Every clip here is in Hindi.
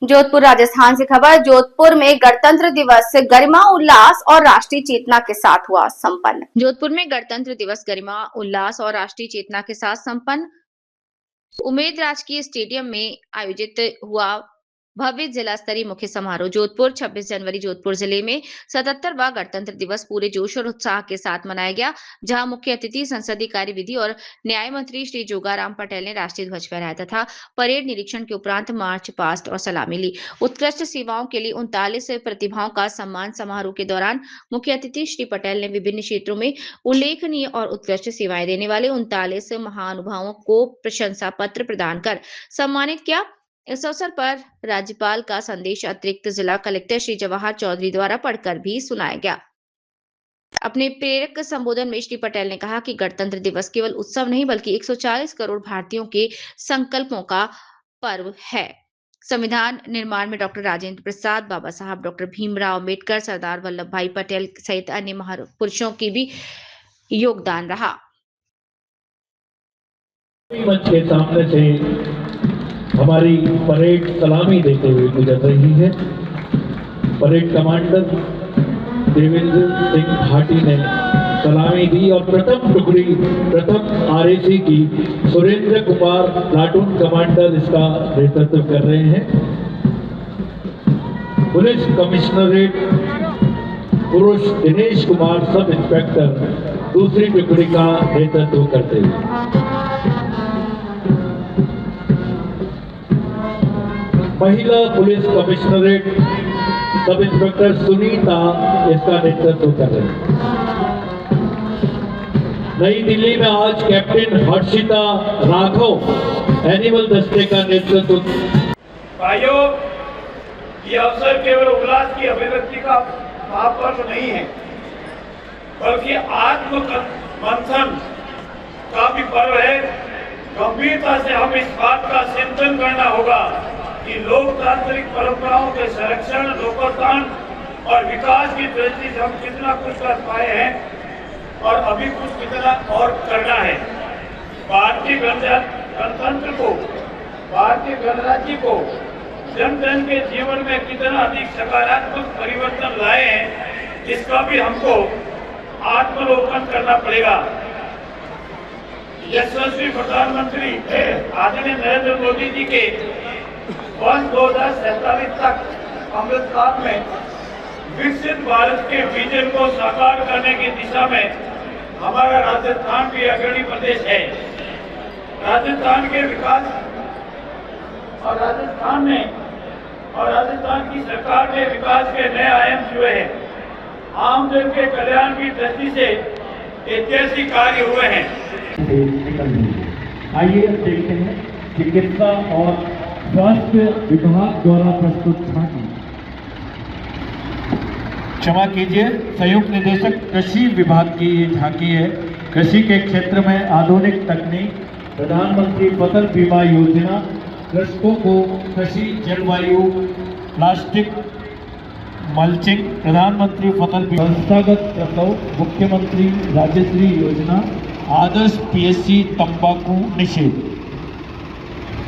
जोधपुर राजस्थान से खबर। जोधपुर में गणतंत्र दिवस गरिमा उल्लास और राष्ट्रीय चेतना के साथ हुआ संपन्न। जोधपुर में गणतंत्र दिवस गरिमा उल्लास और राष्ट्रीय चेतना के साथ संपन्न उमेद राजकीय स्टेडियम में आयोजित हुआ भव्य जिला स्तरीय मुख्य समारोह। जोधपुर 26 जनवरी जोधपुर जिले में 77वां गणतंत्र दिवस पूरे जोश और उत्साह के साथ मनाया गया, जहां मुख्य अतिथि संसदीय कार्य विधि और न्याय मंत्री श्री जोगाराम पटेल ने राष्ट्रीय ध्वज फहराया तथा परेड निरीक्षण के उपरांत मार्च पास्ट और सलामी ली। उत्कृष्ट सेवाओं के लिए 39 प्रतिभाओं का सम्मान समारोह के दौरान मुख्य अतिथि श्री पटेल ने विभिन्न क्षेत्रों में उल्लेखनीय और उत्कृष्ट सेवाएं देने वाले 39 महानुभावों को प्रशंसा पत्र प्रदान कर सम्मानित किया। इस अवसर पर राज्यपाल का संदेश अतिरिक्त जिला कलेक्टर श्री जवाहर चौधरी द्वारा पढ़कर भी सुनाया गया। अपने प्रेरक संबोधन में श्री पटेल ने कहा कि गणतंत्र दिवस केवल उत्सव नहीं बल्कि 140 करोड़ भारतीयों के संकल्पों का पर्व है। संविधान निर्माण में डॉक्टर राजेंद्र प्रसाद, बाबा साहब डॉक्टर भीमराव अम्बेडकर, सरदार वल्लभ भाई पटेल सहित अन्य महापुरुषों की भी योगदान रहा। मंच के सामने से हमारी परेड सलामी देते हुए गुजर रही है। परेड कमांडर देवेंद्र सिंह भाटी ने सलामी दी और प्रथम आरएसी की सुरेंद्र कुमार प्लाटून कमांडर इसका नेतृत्व कर रहे हैं। पुलिस कमिश्नरेट पुरुष दिनेश कुमार सब इंस्पेक्टर दूसरी टुकड़ी का नेतृत्व करते हुए, महिला police commissionerate sub inspector Sunita इसका नेतृत्व कर रहे हैं। नई दिल्ली में आज कैप्टन हर्षिता राघव एनिमल दस्ते का नेतृत्व। भाइयों, ये अवसर केवल उल्लास की अभिव्यक्ति का महापर्व नहीं है, बल्कि आत्म मंथन का भी पर्व है। गंभीरता से हम इस बात का चिंतन करना होगा कि लोकतांत्रिक परंपराओं के संरक्षण, लोकोत्थान और विकास की दृष्टि से हम कितना कुछ कर पाए हैं और अभी कुछ कितना और करना है। भारतीय गणतंत्र को, भारतीय गणराज्य को जन जन के जीवन में कितना अधिक सकारात्मक परिवर्तन लाए हैं, इसका भी हमको आत्मलोकन करना पड़ेगा। यशस्वी प्रधानमंत्री आदरणीय नरेंद्र मोदी जी के 2047 तक अमृतकाल में विकसित भारत के विजन को साकार करने की दिशा में हमारा राजस्थान भी अग्रणी प्रदेश है। राजस्थान के विकास और राजस्थान की सरकार ने विकास के नए आयाम छुए हैं। आमजन के कल्याण की दृष्टि से ऐतिहासिक कार्य हुए हैं। आइए देखते हैं चिकित्सा और स्वास्थ्य विभाग द्वारा प्रस्तुत झांकी। क्षमा कीजिए, संयुक्त निदेशक कृषि विभाग की ये झांकी है। कृषि के क्षेत्र में आधुनिक तकनीक, प्रधानमंत्री फसल बीमा योजना, कृषकों को कृषि जलवायु, प्लास्टिक मल्चिंग, प्रधानमंत्री फसल बीमा, संस्थागत प्रसव, मुख्यमंत्री राज्यश्री योजना, आदर्श पीएससी तंबाकू निषेध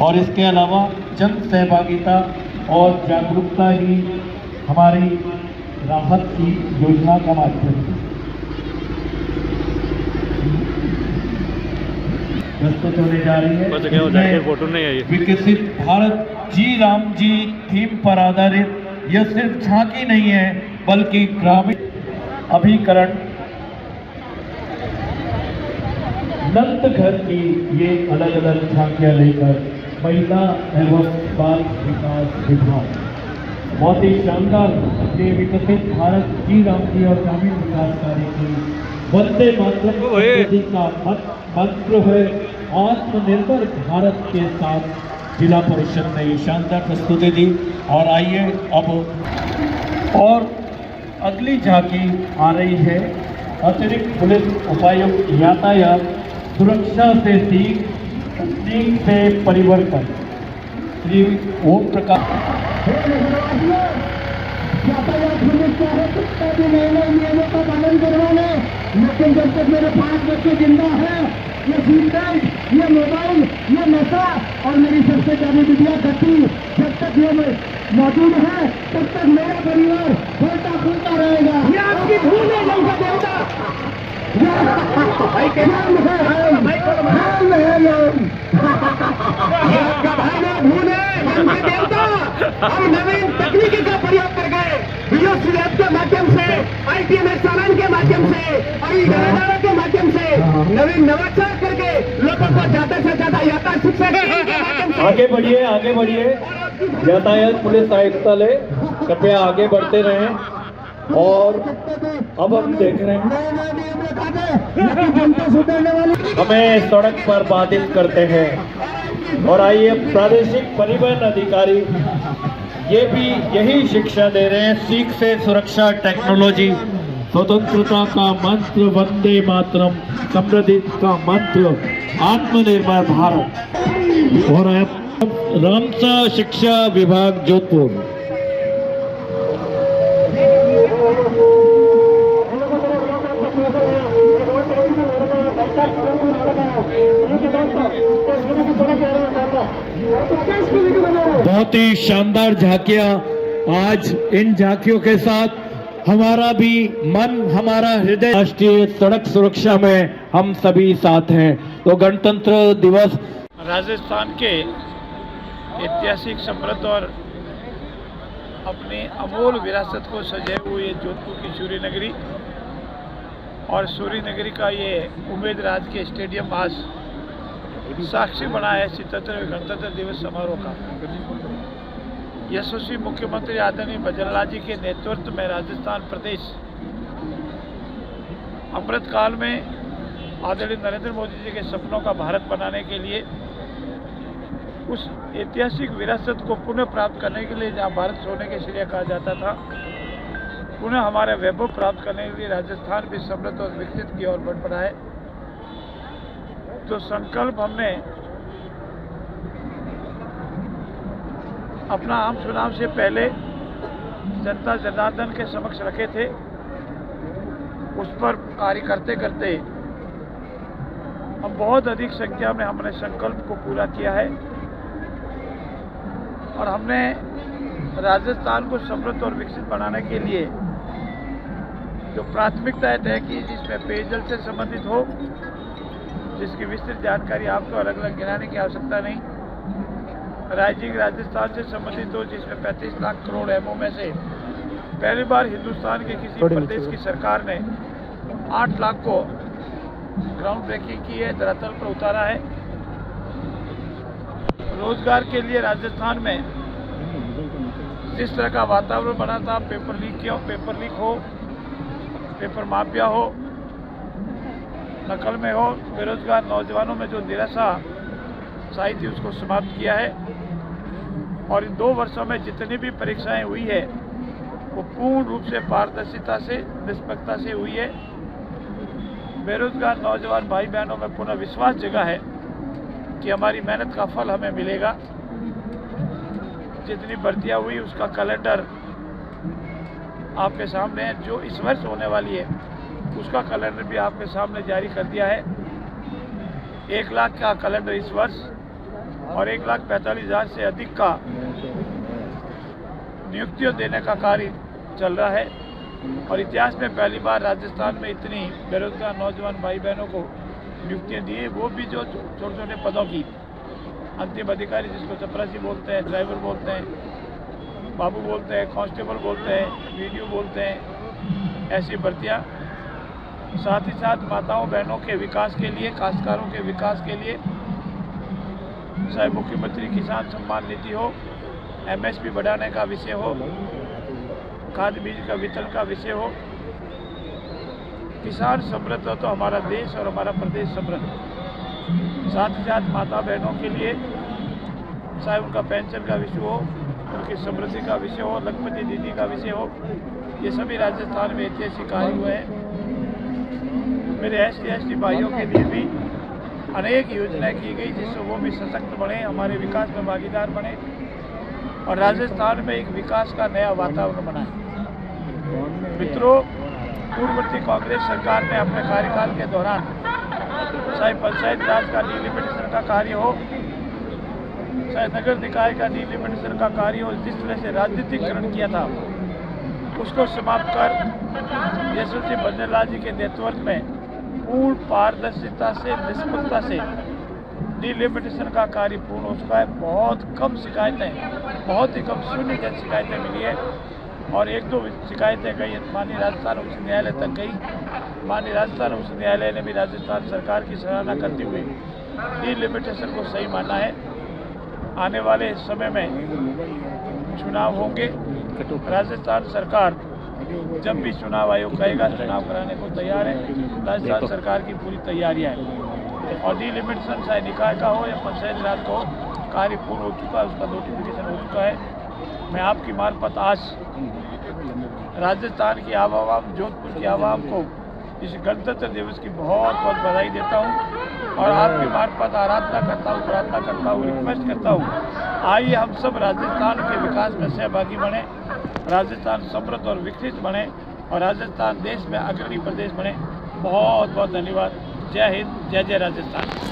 और इसके अलावा जन सहभागिता और जागरूकता ही हमारी राहत की योजना का माध्यम है। प्रस्तुत होने जा रही है विकसित भारत जी राम जी थीम पर आधारित। यह सिर्फ झांकी नहीं है बल्कि ग्रामीण अभिकरण नंद घर की ये अलग अलग झांकियां लेकर महिला एवं बाल विकास विभाग बहुत ही शानदार ये विकसित भारत जी राम जी और ग्रामीण विकास कार्य की वंदे मातरम का मंत्र है। आत्मनिर्भर भारत के साथ जिला परिषद ने ये शानदार प्रस्तुति दी। और आइए अब और अगली झांकी आ रही है। अतिरिक्त पुलिस उपायुक्त यातायात सुरक्षा से सीख से परिवर्तन श्री ओम प्रकाश। यातायात पुलिस क्या है, कितना भी नए नियमों का पालन करवाना, लेकिन जब तक मेरे 5 बच्चे जिंदा है, ये सीट बेल्ट, ये मोबाइल, ये नशा और मेरी सबसे ज्यादा विद्या गति, जब तक ये मौजूद है तब तक मेरा परिवार फलता फूलता रहेगा। ये आपकी भूल है जल का देवता। भाई के नाम है भूल है जल के देवता। हम नवीन तकनीकी का प्रयोग कर गए, वीओसी लैब के माध्यम से, ITMS चालान के माध्यम से और के माध्यम से नवीन नवाचार करके लोगों को ज्यादा से ज्यादा यातायात शिक्षा के माध्यम से आगे बढ़िए। यातायात पुलिस आयुक्तालय कृपया आगे बढ़ते रहें। और अब हम देख रहे हैं हमें सड़क पर बाधित करते हैं। और आइए प्रादेशिक परिवहन अधिकारी ये भी यही शिक्षा दे रहे हैं, सीख से सुरक्षा टेक्नोलॉजी, स्वतंत्रता का मंत्र वंदे मातरम, समृद्धि का मंत्र आत्मनिर्भर भारत। और रामसा शिक्षा विभाग जोधपुर। बहुत ही शानदार झांकियां। आज इन झांकियों के साथ हमारा भी मन, हमारा हृदय राष्ट्रीय सड़क सुरक्षा में हम सभी साथ हैं। तो गणतंत्र दिवस राजस्थान के ऐतिहासिक समृद्ध और अपनी अमोल विरासत को सजाए हुए जोधपुर की सूर्य नगरी और सूर्य नगरी का ये उम्मेद राज के स्टेडियम आज साक्षी बना है 77वें गणतंत्र दिवस समारोह का। यशस्वी मुख्यमंत्री आदरणीय भजनलाल जी के नेतृत्व में राजस्थान प्रदेश अमृत काल में आदरणीय नरेंद्र मोदी जी के सपनों का भारत बनाने के लिए, उस ऐतिहासिक विरासत को पुनः प्राप्त करने के लिए, जहां भारत सोने के चिड़िया कहा जाता था, पुनः हमारे वैभव प्राप्त करने के लिए राजस्थान भी समृद्ध और विकसित की ओर बढ़ पड़ा है। तो संकल्प हमने अपना आम चुनाव से पहले जनता जनार्दन के समक्ष रखे थे। उस पर कार्य करते करते हम बहुत अधिक संख्या में हमने संकल्प को पूरा किया है और हमने राजस्थान को समृद्ध और विकसित बनाने के लिए जो प्राथमिकताएं तय की, जिसमें पेयजल से संबंधित हो, जिसकी विस्तृत जानकारी आपको अलग अलग गिनाने की आवश्यकता नहीं, राज्य राजस्थान से संबंधित हो, जिसमें 35 लाख करोड़ एमओ में से पहली बार हिंदुस्तान के किसी प्रदेश की सरकार ने 8 लाख को ग्राउंड ब्रेकिंग की है, धरातल पर उतारा है। रोजगार के लिए राजस्थान में जिस तरह का वातावरण बना था, पेपर लीक हो, पेपर माफिया हो, नकल में हो, बेरोजगार नौजवानों में जो निराशा छाई थी उसको समाप्त किया है। और इन 2 वर्षों में जितनी भी परीक्षाएं हुई है वो पूर्ण रूप से पारदर्शिता से, निष्पक्षता से हुई है। बेरोजगार नौजवान भाई बहनों में पुनः विश्वास जगा है कि हमारी मेहनत का फल हमें मिलेगा। जितनी भर्तियां हुई उसका कैलेंडर आपके सामने है, जो इस वर्ष होने वाली है उसका कैलेंडर भी आपके सामने जारी कर दिया है। 1 लाख का कैलेंडर इस वर्ष और 1,45,000 से अधिक का नियुक्तियां देने का कार्य चल रहा है। और इतिहास में पहली बार राजस्थान में इतनी बेरोजगार नौजवान भाई बहनों को नियुक्तियां दी है, वो भी जो छोटे छोटे पदों की, अंतिम अधिकारी जिसको चपरासी बोलते हैं, ड्राइवर बोलते हैं, बाबू बोलते हैं, कांस्टेबल बोलते हैं, वीडियो बोलते हैं, ऐसी भर्तियां। साथ ही साथ माताओं बहनों के विकास के लिए, काश्तकारों के विकास के लिए, चाहे मुख्यमंत्री किसान सम्मान निधि हो, MSP बढ़ाने का विषय हो, खाद बीज का वितरण का विषय हो, किसान समृद्ध हो तो हमारा देश और हमारा प्रदेश समृद्ध। साथ ही साथ माता बहनों के लिए चाहे उनका पेंशन का विषय हो, उनकी समृद्धि का विषय हो, लखपति दीदी का विषय हो, ये सभी राजस्थान में ऐतिहासिक कार्य हुए हैं। मेरे ST भाइयों के लिए भी अनेक योजनाएं की गई जिससे वो भी सशक्त बने, हमारे विकास में भागीदार बने और राजस्थान में एक विकास का नया वातावरण बनाए। मित्रों, पूर्ववर्ती कांग्रेस सरकार ने अपने कार्यकाल के दौरान चाहे पंचायत राज का डिलिमिटेशन का कार्य हो, शायद नगर निकाय का डिलिमिटेशन का कार्य और जिस तरह से राजनीतिकरण किया था उसको समाप्त कर यशस्वी बंदरलाल जी के नेतृत्व में पूर्ण पारदर्शिता से निष्पक्षता से डिलिमिटेशन का कार्य पूर्ण हो चुका है। बहुत कम शिकायतें, बहुत ही कम, 0 जन शिकायतें मिली है और 1-2 शिकायतें गई माननीय राजस्थान उच्च न्यायालय तक गई। माननीय राजस्थान उच्च न्यायालय ने भी राजस्थान सरकार की सराहना करते हुए डिलिमिटेशन को सही माना है। आने वाले समय में चुनाव होंगे। राजस्थान सरकार जब भी चुनाव आयोग कहेगा चुनाव कराने को तैयार है। राजस्थान सरकार की पूरी तैयारियां हैं और डिलिमिटेशन चाहे निकाय का हो या पंचायत राज का हो, कार्य पूर्ण हो चुका है, उसका नोटिफिकेशन हो चुका है। मैं आपकी मार्फत आज राजस्थान की आवाम, जोधपुर की आवाम को इस गणतंत्र दिवस की बहुत बहुत बधाई देता हूँ और आपकी मार्फत आराधना करता हूँ, प्रार्थना करता हूँ, रिक्वेस्ट करता हूँ, आइए हम सब राजस्थान के विकास में सहभागी बने, राजस्थान समृद्ध और विकसित बने और राजस्थान देश में अग्रणी प्रदेश बने। बहुत बहुत धन्यवाद। जय हिंद, जय जय राजस्थान।